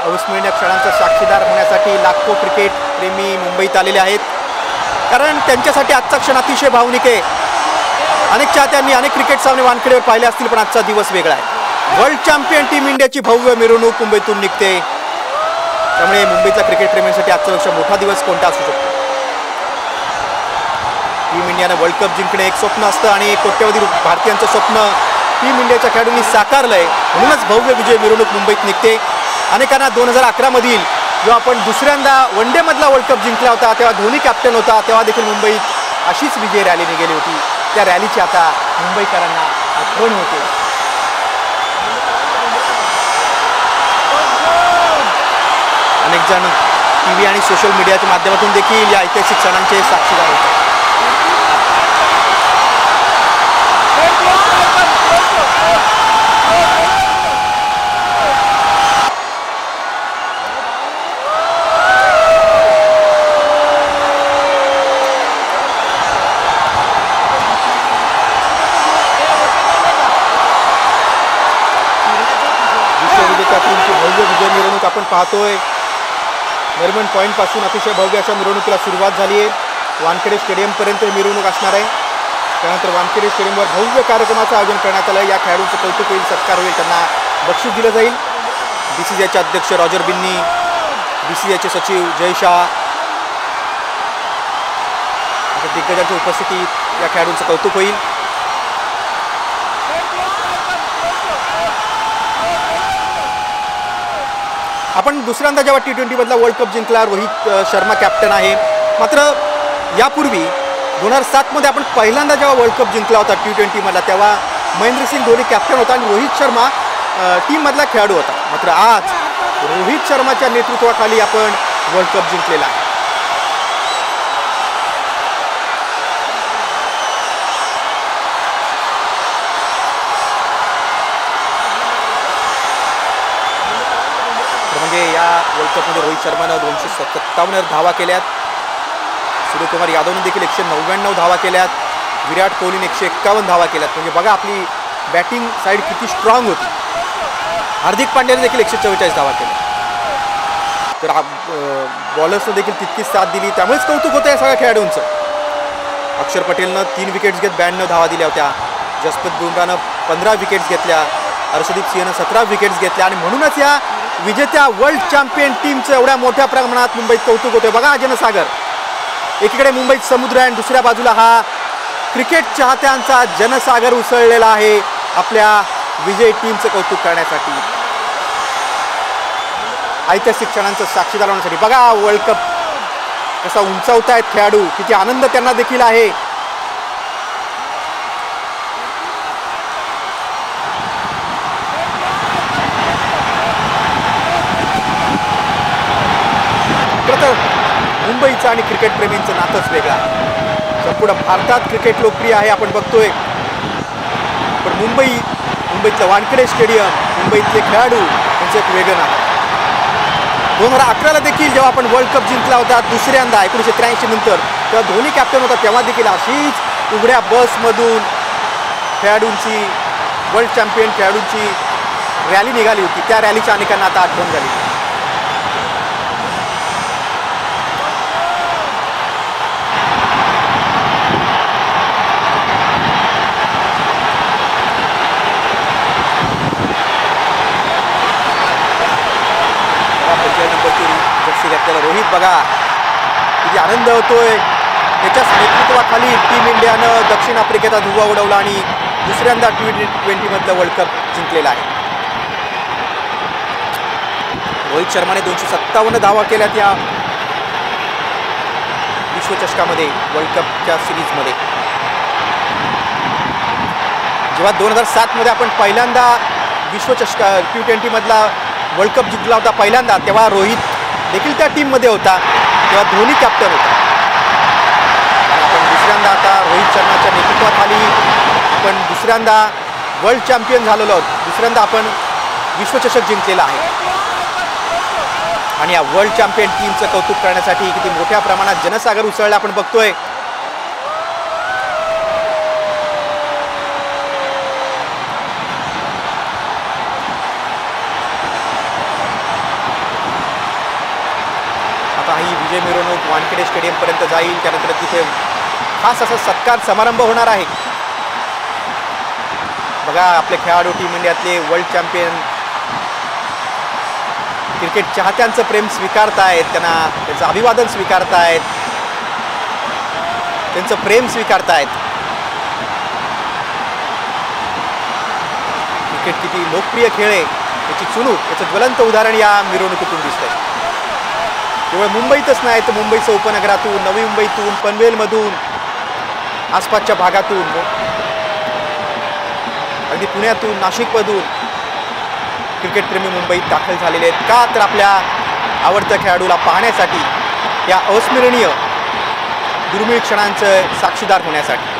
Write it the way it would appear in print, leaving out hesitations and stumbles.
अविस्मरणीय क्षणांचा साक्षीदार होण्यासाठी लाखो क्रिकेट प्रेमी मुंबईत आलेले आहेत, कारण त्यांच्यासाठी आजचा क्षण अतिशय भावनिक आहे. अनेक चाहत्यांनी अनेक क्रिकेट सामने वानखेडेवर पाहिले असतील, पण आजचा दिवस वेगळा आहे. वर्ल्ड चॅम्पियन टीम इंडियाची भव्य मिरवणूक मुंबईतून निघते, त्यामुळे मुंबईच्या क्रिकेट प्रेमींसाठी आजचा मोठा दिवस कोणता असू शकतो. टीम इंडियानं वर्ल्ड कप जिंकणे एक स्वप्न असतं आणि कोट्यवधी भारतीयांचं स्वप्न टीम इंडियाच्या खेळाडूंनी साकारलंय, म्हणूनच भव्य विजय मिरवणूक मुंबईत निघते. अनेकांना 2011 मधील जेव्हा आपण दुसऱ्यांदा वन डे मधला वर्ल्ड कप जिंकला होता, तेव्हा धोनी कॅप्टन होता, तेव्हा देखील मुंबईत अशीच विजय रॅली निघाली होती. त्या रॅलीची आता मुंबईकरांना आठवण होते. अनेक जण टीव्ही आणि सोशल मीडियाच्या माध्यमातून देखील या ऐतिहासिक क्षणांचे साक्षीदार होते. भव्य विजय मिरवणूक आपण पाहतोय. नरिमन पॉईंट पासून अतिशय भव्य अशा मिरवणुकीला सुरुवात झाली आहे. वानखेडे स्टेडियमपर्यंत मिरवणूक असणार आहे. त्यानंतर वानखेडे स्टेडियमवर भव्य कार्यक्रमाचं आयोजन करण्यात आलं. या खेळाडूंचं कौतुक होईल, सत्कार होईल, त्यांना बक्षीस दिलं जाईल. BCCIचे अध्यक्ष रॉजर बिन्नी, BCCIचे सचिव जय शाह अशा दिग्गजांच्या उपस्थितीत या खेळाडूंचं कौतुक होईल. आपण दुसऱ्यांदा जेव्हा T20 मधला वर्ल्ड कप जिंकला, रोहित शर्मा कॅप्टन आहे. मात्र यापूर्वी 2007 मध्ये आपण पहिल्यांदा जेव्हा वर्ल्ड कप जिंकला होता T20 मधला, तेव्हा महेंद्रसिंग धोनी कॅप्टन होता आणि रोहित शर्मा टीम मधला खेळाडू होता. मात्र आज रोहित शर्माच्या नेतृत्वाखाली आपण वर्ल्ड कप जिंकलेला आहे. म्हणजे या वर्ल्ड कपमध्ये रोहित शर्मानं 257 धावा केल्यात. सूर्यकुमार यादवने देखील 199 धावा केल्यात. विराट कोहलीने 151 धावा केल्यात. म्हणजे बघा आपली बॅटिंग साईड किती स्ट्रॉंग होती. हार्दिक पांड्याने देखील 144 धावा केल्या. तर बॉलर्सनं देखील तितकीच साथ दिली, त्यामुळेच कौतुक होतं या सगळ्या खेळाडूंचं. अक्षर पटेलनं 3 विकेट्स घेत 92 धावा दिल्या होत्या. जसप्रीत बुमराहनं 15 विकेट्स घेतल्या. हर्षदीप सिंहनं 17 विकेट्स घेतल्या. आणि म्हणूनच या विजेत्या वर्ल्ड चॅम्पियन टीमचं एवढ्या मोठ्या प्रमाणात मुंबईत कौतुक होते. बघा जनसागर, एकीकडे मुंबईत समुद्र आहे आणि दुसऱ्या बाजूला हा क्रिकेट चाहत्यांचा जनसागर उसळलेला आहे आपल्या विजय टीमचं कौतुक करण्यासाठी, ऐतिहासिक क्षणांचं साक्षीदार होण्यासाठी. बघा वर्ल्ड कप कसा उंचावतायत खेळाडू, किती आनंद त्यांना देखील आहे. मुंबईचं आणि क्रिकेट प्रेमींचं नातंच वेगळं आहे. संपूर्ण भारतात क्रिकेट लोकप्रिय आहे आपण बघतोय, पण मुंबईतलं वानखेडे स्टेडियम, मुंबईतले खेळाडू यांचं एक वेगळं नातं. 2011ला देखील जेव्हा आपण वर्ल्ड कप जिंकला होता दुसऱ्यांदा 1983 नंतर, तेव्हा धोनी कॅप्टन होता, तेव्हा देखील अशीच उघड्या बसमधून खेळाडूंची, वर्ल्ड चॅम्पियन खेळाडूंची रॅली निघाली होती. त्या रॅलीच्या अनेकांना आता आठवण झाली. घातलेला रोहित बघा किती आनंद होतोय. त्याच्याच नेतृत्वाखाली टीम इंडियानं दक्षिण आफ्रिकेचा धुव्वा उडवला आणि दुसऱ्यांदा T20 मधलं वर्ल्ड कप जिंकलेला आहे. रोहित शर्माने 257 धावा केल्यात या विश्वचषकामध्ये, वर्ल्ड कपच्या सिरीजमध्ये. जेव्हा 2007 मध्ये आपण पहिल्यांदा विश्वचषक T20 मधला वर्ल्ड कप जिंकला होता पहिल्यांदा, तेव्हा रोहित देखील त्या टीममध्ये होता, तेव्हा धोनी कॅप्टन होता. आपण दुसऱ्यांदा आता रोहित शर्माच्या नेतृत्वाखाली आपण दुसऱ्यांदा वर्ल्ड चॅम्पियन झालेलो आहोत. दुसऱ्यांदा आपण विश्वचषक जिंकलेला आहे आणि या वर्ल्ड चॅम्पियन टीमचं कौतुक करण्यासाठी किती मोठ्या प्रमाणात जनसागर उसळला आपण बघतोय. आता ही विजय मिरवणूक वानखेडे स्टेडियमपर्यंत जाईल. त्यानंतर तिथे खास असा सत्कार समारंभ होणार आहे. बघा आपले खेळाडू टीम इंडियातले वर्ल्ड चॅम्पियन क्रिकेट चाहत्यांचं प्रेम स्वीकारतायत, त्यांना त्यांचं अभिवादन स्वीकारतायत, त्यांचं प्रेम स्वीकारतायत. क्रिकेट किती लोकप्रिय खेळ आहे याची चुणूक, याचं ज्वलंत उदाहरण या मिरवणुकीतून दिसतंय. केवळ मुंबईतच नाही तर मुंबईच्या उपनगरातून, नवी मुंबईतून, पनवेलमधून, आसपासच्या भागातून, अगदी पुण्यातून, नाशिकमधून क्रिकेटप्रेमी मुंबईत दाखल झालेले आहेत. का तर आपल्या आवडत्या खेळाडूला पाहण्यासाठी, या अविस्मरणीय दुर्मिळ क्षणांचं साक्षीदार होण्यासाठी.